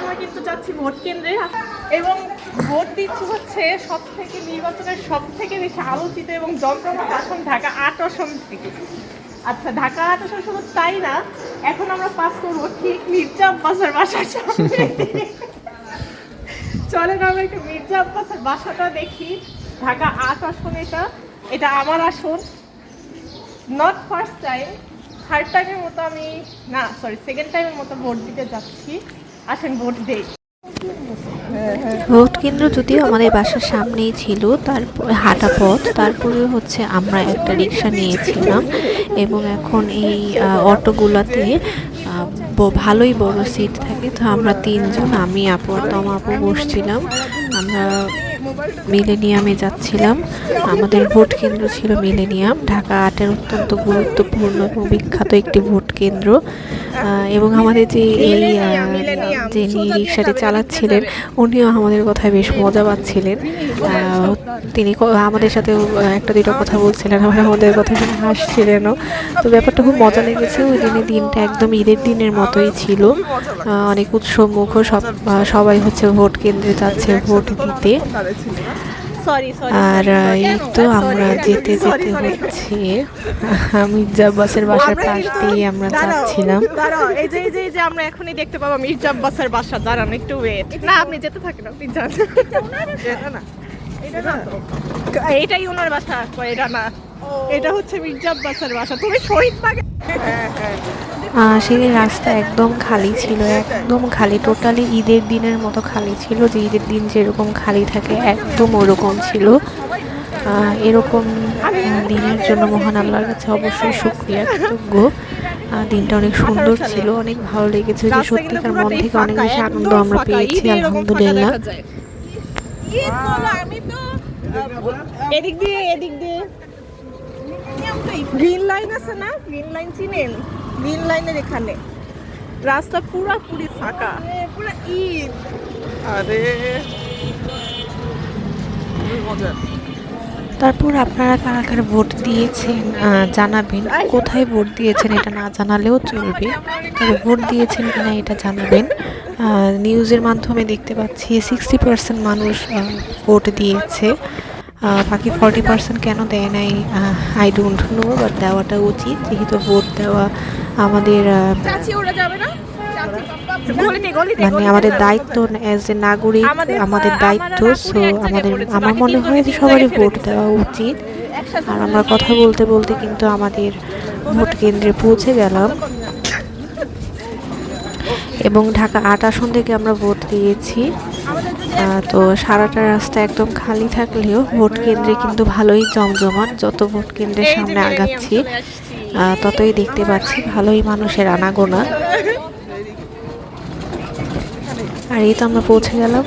সময় কিন্তু যাচ্ছি ভোট কেন্দ্রে এবং ভোট দিচ্ছি হচ্ছে নির্বাচনের সব থেকে বেশি আলোচিত এবং জমজমাট আসন ঢাকা ৮ আসন থেকে। আচ্ছা, ঢাকা ৮ আসন শুধু তাই না, এখন আমরা পাস করবো ঠিক মির্জা আব্বাসের বাসার সামনে। চলেন আমরা একটু মির্জা আব্বাসের বাসাটা দেখি। ঢাকা ৮ আসন, এটা আমার আসন। নট ফার্স্ট টাইম, থার্ড টাইমের মতো সেকেন্ড টাইমের মতো ভোট দিতে যাচ্ছি। আসেন ভোট দেই। ভোট কেন্দ্র যদিও আমাদের বাসার সামনেই ছিল, তারপর হাঁটা পথ, তারপরে হচ্ছে আমরা একটা রিক্সা নিয়েছিলাম এবং এখন এই অটোগুলোতে ভালোই বড় সিট থাকে। তো আমরা তিনজন, আমি, আপু আর তমা আপু বসছিলাম। আমরা মিলেনিয়ামে যাচ্ছিলাম। আমাদের ভোট কেন্দ্র ছিল মিলেনিয়াম, ঢাকা ৮-এর অত্যন্ত গুরুত্বপূর্ণ এবং বিখ্যাত একটি ভোট কেন্দ্র। এবং আমাদের যিনি রিক্সাটি চালাচ্ছিলেন উনিও আমাদের কথায় বেশ মজা পাচ্ছিলেন। তিনি আমাদের সাথে একটা দুটো কথা বলছিলেন, আমাদের কথা শুনে হাসছিলেনও। তো ব্যাপারটা খুব মজা লেগেছে। ওই দিনটা একদম ঈদের দিনের মতোই ছিল, অনেক উৎসবমুখ। সবাই হচ্ছে ভোট কেন্দ্রে যাচ্ছে ভোট দিতে। আর এই তো আমরা যেতে যেতে হচ্ছে মির্জা আব্বাসের বাসার পাশ দিয়ে আমরা যাচ্ছিলাম। এই যে আমরা এখনই দেখতে পাবো মির্জা আব্বাসের বাসা। দাঁড়ান একটু ওয়েট। না, আপনি যেতে থাকেন, আপনি যান। এটাই ওনার বাসা। এটা না, এটা হচ্ছে মির্জা আব্বাসের বাসা। তুমি শহীদ বাগে। সেই রাস্তা একদম খালি ছিল, একদম খালি, টোটালি ঈদের দিনের মতো খালি ছিল। যে ঈদের দিন যেরকম খালি থাকে একদম ওরকম ছিল। এরকম দিনের জন্য মহান আল্লাহর কাছে অবশ্যই শুকরিয়া কৃতজ্ঞ। দিনটা অনেক সুন্দর ছিল, অনেক ভালো লেগেছে। যে সত্যিকার মন থেকে অনেক বেশি আনন্দ আমরা পেয়েছি, আলহামদুলিল্লাহ। এদিক দিয়ে গ্রিন লাইন আছে না, গ্রিন লাইন চিনেন? গ্রিন লাইনের এখানে রাস্তা পুরোপুরি ফাঁকা, পুরো ঈদ। আরে তারপর আপনারা কারা কারা ভোট দিয়েছেন জানাবেন। কোথায় ভোট দিয়েছেন এটা না জানালেও চলবে, তবে ভোট দিয়েছেন কিনা এটা জানাবেন। নিউজের মাধ্যমে দেখতে পাচ্ছি 60% মানুষ ভোট দিয়েছে, বাকি 40% কেন দেয় নাই আই ডোন্ট নো, বাট দেওয়াটা উচিত, যেহেতু ভোট দেওয়া আমাদের মানে আমাদের দায়িত্ব, অ্যাজ এ নাগরিক আমাদের দায়িত্ব। সো আমার মনে হয় যে সবারই ভোট দেওয়া উচিত। আর আমরা কথা বলতে বলতে কিন্তু আমাদের ভোট কেন্দ্রে পৌঁছে গেলাম এবং ঢাকা ৮ আসন থেকে আমরা ভোট দিয়েছি। তো সারাটা রাস্তা একদম খালি থাকলেও ভোট কেন্দ্রে কিন্তু ভালোই জমজমাট। যত ভোট কেন্দ্রের সামনে আগাচ্ছি ততই দেখতে পাচ্ছি ভালোই মানুষের আনাগোনা। আর এই তো আমরা পৌঁছে গেলাম।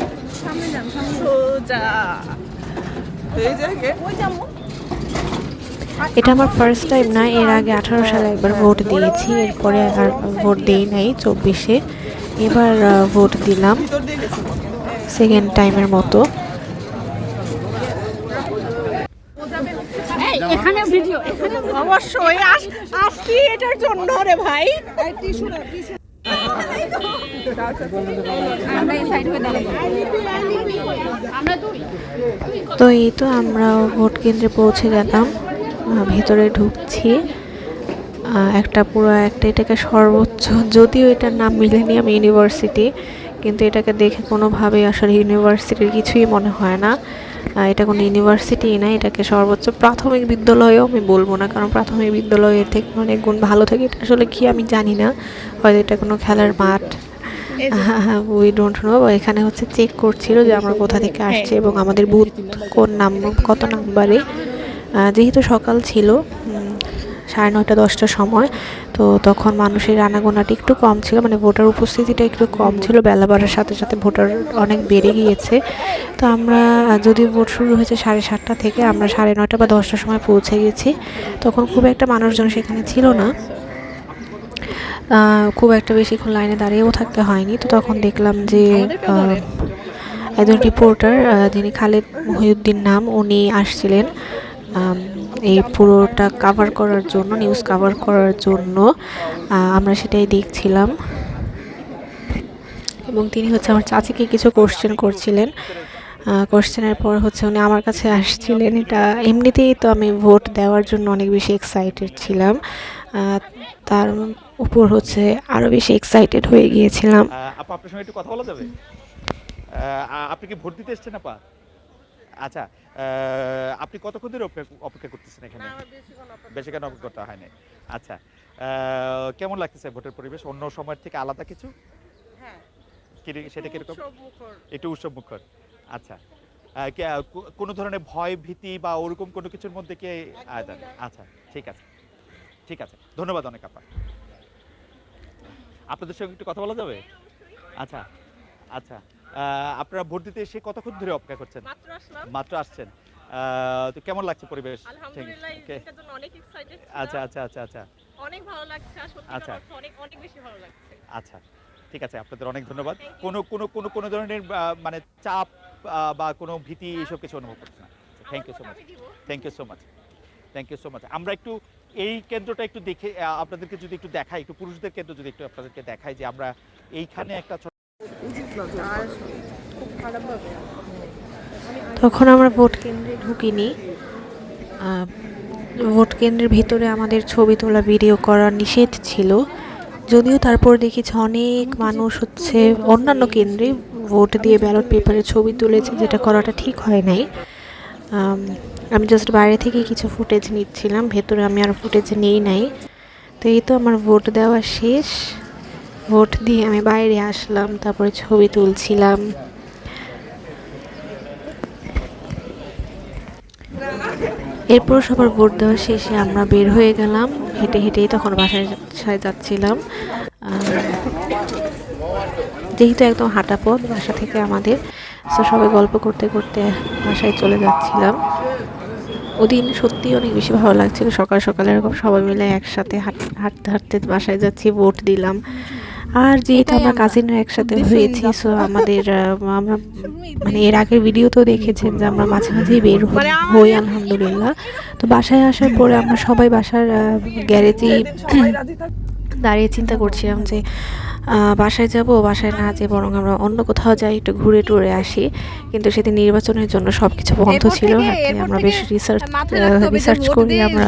এটা আমার ফার্স্ট টাইম না, এর আগে 18 সালে একবার ভোট দিয়েছি, এরপরে আর ভোট দেই নাই 24-এ। এবার ভোট দিলাম সেকেন্ড টাইমের মতো। এখানে ভিডিও অবশ্যই আসছি এটার জন্য রে ভাই। তো এই তো আমরা ভোট কেন্দ্রে পৌঁছে গেলাম, ভেতরে ঢুকছি। এটাকে সর্বোচ্চ, যদিও এটার নাম মিলেনিয়াম ইউনিভার্সিটি, কিন্তু এটাকে দেখে কোনোভাবেই আসলে ইউনিভার্সিটির কিছুই মনে হয় না। এটা কোনো ইউনিভার্সিটি না, এটাকে সর্বোচ্চ প্রাথমিক বিদ্যালয়ও আমি বলবো না, কারণ প্রাথমিক বিদ্যালয়ের থেকে অনেক গুণ ভালো থাকে। এটা আসলে কি আমি জানি না, হয়তো এটা কোনো খেলার মাঠ, উই ডোন্ট নো। এখানে হচ্ছে চেক করছিল যে আমরা কোথা থেকে আসছি এবং আমাদের বুথ কত নাম্বারে। যেহেতু সকাল ছিল, 9:30-10টার সময়, তো তখন মানুষের আনাগোনাটি একটু কম ছিল, মানে ভোটার উপস্থিতিটা একটু কম ছিল। বেলা বাড়ার সাথে সাথে ভোটার অনেক বেড়ে গিয়েছে। তো আমরা, যদি ভোট শুরু হয়েছে 7:30 থেকে, আমরা 9:30 বা 10টার সময় পৌঁছে গেছি। তখন খুব একটা মানুষজন সেখানে ছিল না, খুব একটা বেশিক্ষণ লাইনে দাঁড়িয়েও থাকতে হয়নি। তো তখন দেখলাম যে একজন রিপোর্টার, যিনি খালেদ মহিউদ্দিন নাম, উনি আসছিলেন এই পুরোটা কাভার করার জন্য, নিউজ কাভার করার জন্য। আমরা সেটাই দেখছিলাম। এবং তিনি হচ্ছে আমার চাচিকে কিছু কোশ্চেন করছিলেন। কোশ্চেনের পর হচ্ছে উনি আমার কাছে আসছিলেন। এটা এমনিতেই তো আমি ভোট দেওয়ার জন্য অনেক বেশি এক্সাইটেড ছিলাম, তার উপর হচ্ছে আরও বেশি এক্সাইটেড হয়ে গিয়েছিলাম। আপা আপনার সঙ্গে একটু কথা বলা যাবে? আপনি কি ভোট দিতে এসেছেন আপা? আচ্ছা, আপনি কতক্ষণ ধরে অপেক্ষা করতেছেন এখানে? বেশিক্ষণ অপেক্ষা হয় নাই। আচ্ছা, কেমন লাগতেছে ভোটের পরিবেশ অন্য সময়ের থেকে আলাদা কিছু? হ্যাঁ, সেটা কিরকম? উৎসবমুখর। একটু উৎসব মুখর। আচ্ছা, কোনো ধরনের ভয় ভীতি বা ওরকম কোনো কিছুর মধ্যে কি আচ্ছা, ঠিক আছে, ঠিক আছে, ধন্যবাদ অনেক আপা। আপনাদের সঙ্গে একটু কথা বলা যাবে? আচ্ছা, আচ্ছা, আপনারা ভোট দিতে এসে কতক্ষণ ধরে অপেক্ষা করছেন? মাত্র আসলাম। মাত্র আসছেন। তো কেমন লাগছে পরিবেশ? আলহামদুলিল্লাহ, ওকে। এটার জন্য অনেক এক্সাইটেড আচ্ছা, আচ্ছা, আচ্ছা, আচ্ছা, অনেক ভালো লাগছে আর সত্যিকার আচ্ছা। অর্থে অনেক অনেক বেশি ভালো লাগছে। আচ্ছা, ঠিক আছে, আপনাদের অনেক ধন্যবাদ। Thank you. কোনো ধরনের মানে চাপ বা কোনো ভীতি এসব কিছু অনুভব করছেন না? Thank you so much, thank you so much, thank you so much. আমরা একটু এই কেন্দ্রটা একটু দেখে আপনাদেরকে যদি একটু দেখাই, একটু পুরুষদের কেন্দ্র যদি একটু আপনাদেরকে দেখাই যে আমরা এইখানে একটা তখন আমরা ভোট কেন্দ্রে ঢুকিনি। ভোট কেন্দ্রের ভিতরে আমাদের ছবি তোলা ভিডিও করা নিষেধ ছিল, যদিও তারপর দেখেছি অনেক মানুষ হচ্ছে অন্যান্য কেন্দ্রে ভোট দিয়ে ব্যালট পেপারে ছবি তুলেছে, যেটা করাটা ঠিক হয় নাই। আমি জাস্ট বাইরে থেকে কিছু ফুটেজ নিচ্ছিলাম, ভেতরে আমি আর ফুটেজ নিই নাই। তো এই তো আমার ভোট দেওয়া শেষ, ভোট দিয়ে আমি বাইরে আসলাম, তারপরে ছবি তুলছিলাম। এরপর সবার ভোট দেওয়া শেষে আমরা বের হয়ে গেলাম, হেঁটে হেঁটেই তখন বাসায় যাচ্ছিলাম। যেহেতু একদম হাঁটা পথ বাসা থেকে আমাদের, তো সবাই গল্প করতে করতে বাসায় চলে যাচ্ছিলাম। ওদিন সত্যি অনেক বেশি ভালো লাগছিল, সকাল সকাল এরকম সবাই মিলে একসাথে হাঁটতে হাঁটতে বাসায় যাচ্ছি, ভোট দিলাম। আর যেহেতু আমরা কাজিনরা একসাথে হয়েছি, সো আমাদের আমরা মানে এর আগের ভিডিও তো দেখেছেন যে আমরা মাঝে মাঝেই বের হই আলহামদুলিল্লাহ। তো বাসায় আসার পরে আমরা সবাই বাসার গ্যারেজেই দাঁড়িয়ে চিন্তা করছিলাম যে বাসায় যাব, বাসায় না যে বরং আমরা অন্য কোথাও যাই, একটু ঘুরে টুরে আসি। কিন্তু সেদিন নির্বাচনের জন্য সব কিছু বন্ধ ছিল, আমরা বেশ রিসার্চ করে আমরা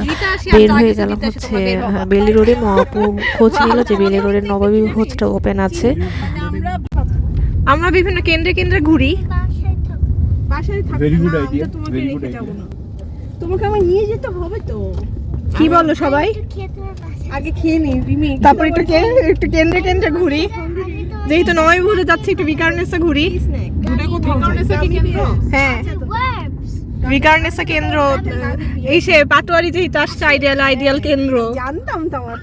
বের হয়ে গেলাম হচ্ছে বেলি রোডে। মহাপু খোঁজ নিল যে বেলি রোডের নবাবী ভোজটা ওপেন আছে। আমরা বিভিন্ন কেন্দ্রে কেন্দ্রে ঘুরি। বাসায় থাকতে ভেরি গুড না, আইডিয়া, আমি তো তোমাকে ভেরি রেখে গুড যাব আইডিয়া। না। তোমাকে আমার নিয়ে যেতে হবে তো। কি বলো সবাই? আগে খেয়ে নিই রিমি, তারপর একটু কেন্দ্রে কেন্দ্রে ঘুরি। যেহেতু নয় ভোরে যাচ্ছি, একটু বিকারনেসে ঘুরি। বিকারনেসে কি কেন্দ্র? হ্যাঁ, বিকারনেসে কেন্দ্র। এই সে পাটোয়ারি যেহেতু আসছে, আইডিয়াল কেন্দ্র। জানতাম তো আমার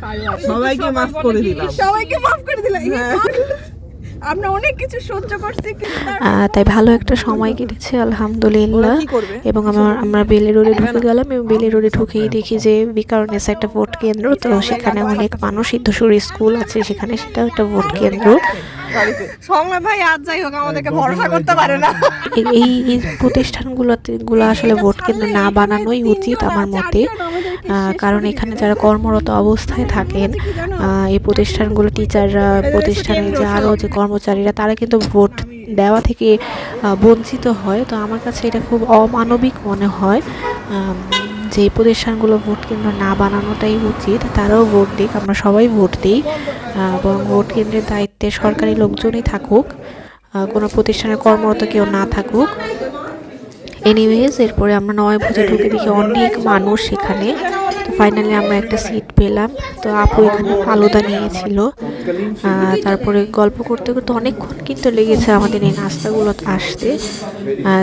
সবাইকে মাফ করে দিলাম। সবাইকে মাফ করে দিলাম। আমরা অনেক কিছু সহ্য করছি, তাই ভালো একটা সময় কেটেছে আলহামদুলিল্লাহ। এবং আমরা বেলি রোডে ঢুকে গেলাম, এবং বেলি রোডে ঢুকেই দেখি যে বিকারনেস একটা ভোট কেন্দ্র। তো সেখানে অনেক মানুষ, সিদ্ধেশুরি স্কুল আছে সেখানে, সেটাও একটা ভোট কেন্দ্র। সংলাপ ভাই আজ যাই হোক আমাদেরকে ভরসা করতে পারে না। এই প্রতিষ্ঠানগুলো আসলে ভোট কেন্দ্র না বানানোই উচিত আমার মতে, কারণ এখানে যারা কর্মরত অবস্থায় থাকেন, এই প্রতিষ্ঠানগুলো টিচাররা, প্রতিষ্ঠানের যে আরও যে কর্মচারীরা, তারা কিন্তু ভোট দেওয়া থেকে বঞ্চিত হয়। তো আমার কাছে এটা খুব অমানবিক মনে হয় যে এই প্রতিষ্ঠানগুলো ভোট কেন্দ্র না বানানোটাই উচিত। তারাও ভোট দিক, আমরা সবাই ভোট দিই, বরং ভোট কেন্দ্রের দায়িত্বে সরকারি লোকজনই থাকুক, কোনো প্রতিষ্ঠানের কর্মরত কেউ না থাকুক। এনিওয়েজ, এরপরে আমরা নয় ভোজে ঢুকে দেখি অনেক মানুষ সেখানে। তো ফাইনালি আমরা একটা সিট পেলাম। তো আপু এখানে ফালুদা নিয়েছিল। তারপরে গল্প করতে করতে অনেকক্ষণ কিন্তু লেগেছে আমাদের এই নাস্তাগুলো আসতে,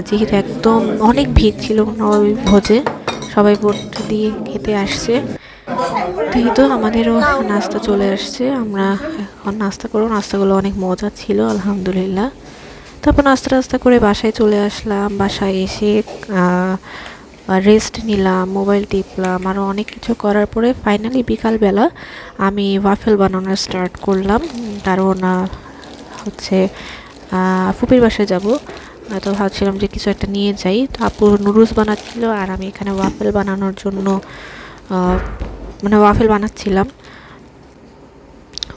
যেহেতু একদম অনেক ভিড় ছিল নয় ভোজে, সবাই ভোট দিয়ে খেতে আসছে। যেহেতু আমাদেরও নাস্তা চলে আসছে, আমরা এখন নাস্তা করবো। নাস্তাগুলো অনেক মজা ছিল আলহামদুলিল্লাহ। তারপর নাস্তা করে বাসায় চলে আসলাম। বাসায় এসে রেস্ট নিলাম, মোবাইল টিপলাম, আরও অনেক কিছু করার পরে ফাইনালি বিকালবেলা আমি ওয়াফেল বানানো স্টার্ট করলাম, কারণ হচ্ছে ফুপির বাসায় যাব। তো ভাবছিলাম যে কিছু একটা নিয়ে যাই। তো আপু নুডলস বানাচ্ছিল আর আমি এখানে ওয়াফেল বানানোর জন্য মানে ওয়াফেল বানাচ্ছিলাম।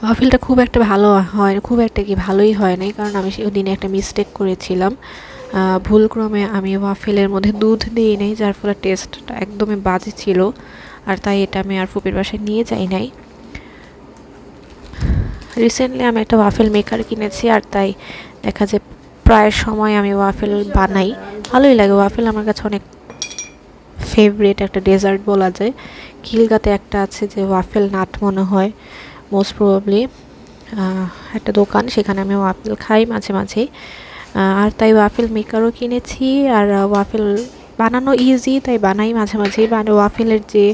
ওয়াফেলটা খুব একটা ভালো হয়, খুব একটা কি ভালোই হয় নাই, কারণ আমি সেই দিনে একটা মিস্টেক করেছিলাম। ভুলক্রমে আমি ওয়াফেলের মধ্যে দুধ দিই নাই, যার ফলে টেস্টটা একদমই বাজে ছিল, আর তাই এটা আমি আর ফুপির বাসায় নিয়ে যাই নাই। রিসেন্টলি আমি একটা ওয়াফেল মেকার কিনেছি, আর তাই দেখা যায় প্রায় সময় আমি ওয়াফেল বানাই। ভালোই লাগে, ওয়াফেল আমার কাছে অনেক ফেভারিট একটা ডেজার্ট বলা যায়। খিলগাতে একটা আছে যে ওয়াফেল নাট মনে হয়, মোস্ট প্রবাবলি একটা দোকান, সেখানে আমি ওয়াফেল খাই মাঝে মাঝে। আর তাই ওয়াফেল মেকারও কিনেছি, আর ওয়াফেল বানানো ইজি, তাই বানাই মাঝে মাঝে। মানে ওয়াফেলের যে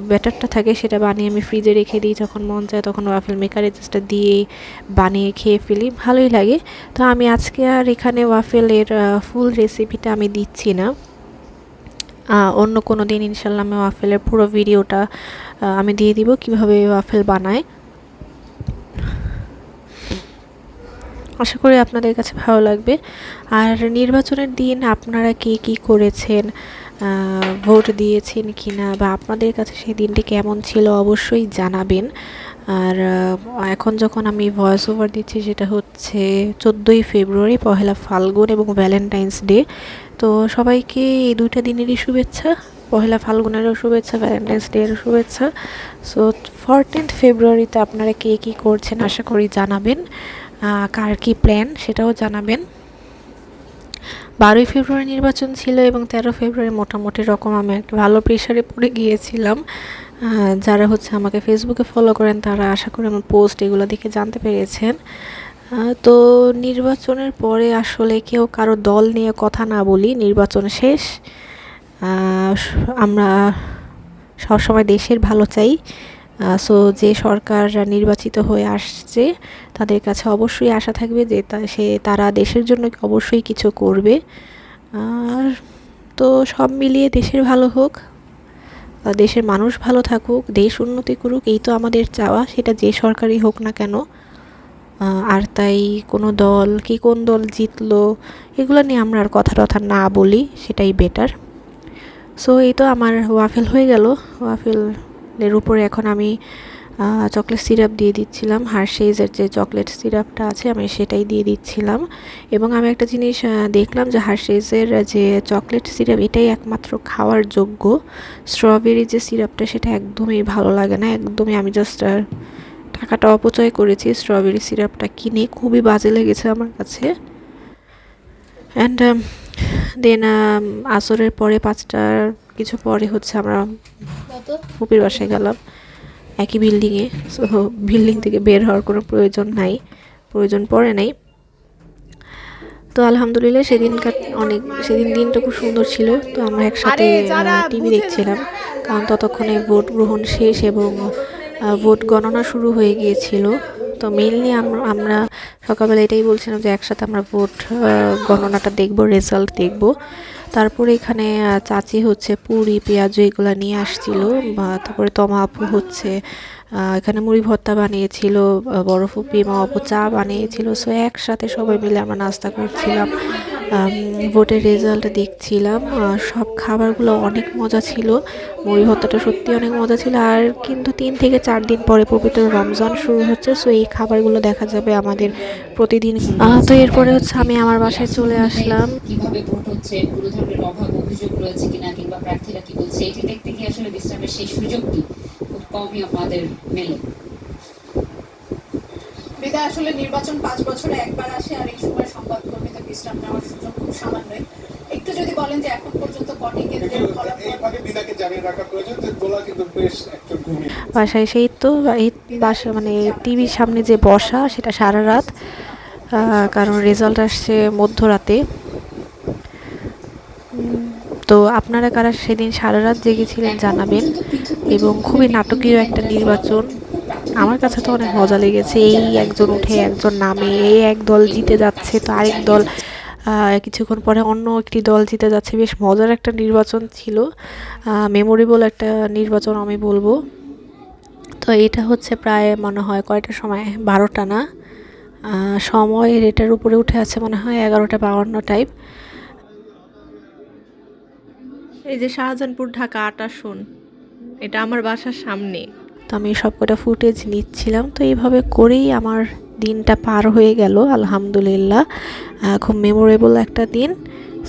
ব্যাটারটা থাকে সেটা বানিয়ে আমি ফ্রিজে রেখে দিই, যখন মন চায় তখন ওয়াফেল মেকারে জাস্ট দিয়ে বানিয়ে খেয়ে ফেলি, ভালোই লাগে। তো আমি আজকে আর এখানে ওয়াফেলের ফুল রেসিপিটা আমি দিচ্ছি না, অন্য কোনো দিন ইনশাল্লাহ আমি ওয়াফেলের পুরো ভিডিওটা আমি দিয়ে দিব কিভাবে ওয়াফেল বানায়। আশা করি আপনাদের কাছে ভালো লাগবে। আর নির্বাচনের দিন আপনারা কে কী করেছেন, ভোট দিয়েছেন কি না, বা আপনাদের কাছে সেই দিনটি কেমন ছিল অবশ্যই জানাবেন। আর এখন যখন আমি ভয়েস ওভার দিচ্ছি সেটা হচ্ছে 14ই ফেব্রুয়ারি, পহেলা ফাল্গুন এবং ভ্যালেন্টাইন্স ডে। তো সবাইকে এই দুইটা দিনেরই শুভেচ্ছা, পহেলা ফাল্গুনেরও শুভেচ্ছা, ভ্যালেন্টাইন্স ডেরও শুভেচ্ছা। সো 14th ফেব্রুয়ারিতে আপনারা কে কী করছেন আশা করি জানাবেন, কার কী প্ল্যান সেটাও জানাবেন। 12ই ফেব্রুয়ারি নির্বাচন ছিল এবং 13 ফেব্রুয়ারি মোটামুটি রকম আমি একটা ভালো প্রেশারে পড়ে গিয়েছিলাম। যারা হচ্ছে আমাকে ফেসবুকে ফলো করেন তারা আশা করি আমার পোস্ট এগুলো দেখে জানতে পেরেছেন। তো নির্বাচনের পরে আসলে কেউ কারো দল নিয়ে কথা না বলি, নির্বাচন শেষ। আমরা সবসময় দেশের ভালো চাই। সো যে সরকার নির্বাচিত হয়ে আসছে তাদের কাছে অবশ্যই আশা থাকবে যে তারা দেশের জন্য অবশ্যই কিছু করবে। আর তো সব মিলিয়ে দেশের ভালো হোক, দেশের মানুষ ভালো থাকুক, দেশ উন্নতি করুক, এই তো আমাদের চাওয়া, সেটা যে সরকারই হোক না কেন। আর তাই কোনো দল কি কোন দল জিতলো এগুলো নিয়ে আমরা আর কথা টথা না বলি, সেটাই বেটার। সো এই তো আমার ওয়াফেল হয়ে গেল। ওয়াফেলের উপরে এখন আমি চকলেট সিরাপ দিয়ে দিচ্ছিলাম, হার্শেজের যে চকলেট সিরাপটা আছে আমি সেটাই দিয়ে দিচ্ছিলাম। এবং আমি একটা জিনিস দেখলাম যে হার্শেজের যে চকলেট সিরাপ এটাই একমাত্র খাওয়ার যোগ্য। স্ট্রবেরি যে সিরাপটা সেটা একদমই ভালো লাগে না, একদমই। আমি জাস্ট টাকাটা অপচয় করেছি স্ট্রবেরি সিরাপটা কিনে, খুবই বাজে লেগেছে আমার কাছে। অ্যান্ড দেন আসরের পরে 5টার কিছু পরে হচ্ছে আমরা ফুপির বাসায় গেলাম, একই বিল্ডিংয়ে। সো বিল্ডিং থেকে বের হওয়ার কোনো প্রয়োজন পড়ে নাই। তো আলহামদুলিল্লাহ সেদিন দিনটা খুব সুন্দর ছিল। তো আমরা একসাথে টিভি দেখছিলাম, কারণ ততক্ষণে ভোট গ্রহণ শেষ এবং ভোট গণনা শুরু হয়ে গিয়েছিল। তো মেইনলি আমরা সকালবেলা এটাই বলছিলাম যে একসাথে আমরা ভোট গণনাটা দেখব, রেজাল্ট দেখব। তারপরে এখানে চাচি হচ্ছে পুরি পেঁয়াজু এগুলো নিয়ে আসছিল, তারপরে তমা আপু হচ্ছে এখানে মুড়ি ভর্তা বানিয়েছিল, বড় ফুপি মা আপু চা বানিয়েছিল। সো একসাথে সবাই মিলে আমরা নাস্তা করছিলাম, ভোটের রেজাল্ট দেখছিলাম। সব খাবারগুলো অনেক মজা ছিল, মুড়ি ভর্তাটা সত্যি অনেক মজা ছিল। আর কিন্তু 3 থেকে 4 দিন পরে পবিত্র রমজান শুরু হচ্ছে, সো এই খাবারগুলো দেখা যাবে আমাদের প্রতিদিন। তো এরপরে হচ্ছে আমি আমার বাসায় চলে আসলাম। কিভাবে ভোট হচ্ছে, পুরো ধরনের অভাব অভিযোগ রয়েছে কিনা, কিংবা প্রার্থীরা কি বলছে, এটি দেখতে গিয়ে আসলে বিশ্রামের সেই সুযোগটি খুব কমই আমাদের মেলে। বিদায় আসলে নির্বাচন 5 বছরে একবার আসে, আর এই সময় সংবাদকর্মীদের বিশ্রাম নেওয়ার সুযোগ খুব সামান্যই। একটু যদি বলেন যে এখন পর্যন্ত কটি কেন্দ্রের বাসায় সেই তো এই বাসা মানে টিভির সামনে যে বসা সেটা সারা রাত, কারণ রেজাল্ট আসছে মধ্যরাতে। তো আপনারা কারা সেদিন সারা রাত জেগেছিলেন জানাবেন। এবং খুবই নাটকীয় একটা নির্বাচন, আমার কাছে তো অনেক মজা লেগেছে। এই একজন উঠে একজন নামে, এই এক দল জিতে যাচ্ছে তো আরেক দল কিছুক্ষণ পরে অন্য একটি দল জিতে যাচ্ছে। বেশ মজার একটা নির্বাচন ছিল, মেমোরেবল একটা নির্বাচন আমি বলবো। তো এটা হচ্ছে প্রায় মনে হয় কয়টার সময়, 12টা না, সময় এটার উপরে উঠে আছে মনে হয় 11টা 52 টাইপ। এই যে শাহজাহানপুর ঢাকা 8 আসন, এটা আমার বাসার সামনে। তো আমি সবকটা ফুটেজ নিচ্ছিলাম। তো এইভাবে করেই আমার দিনটা পার হয়ে গেল আলহামদুলিল্লাহ। খুব মেমোরেবল একটা দিন।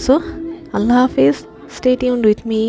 So Allah Hafiz, stay tuned with me.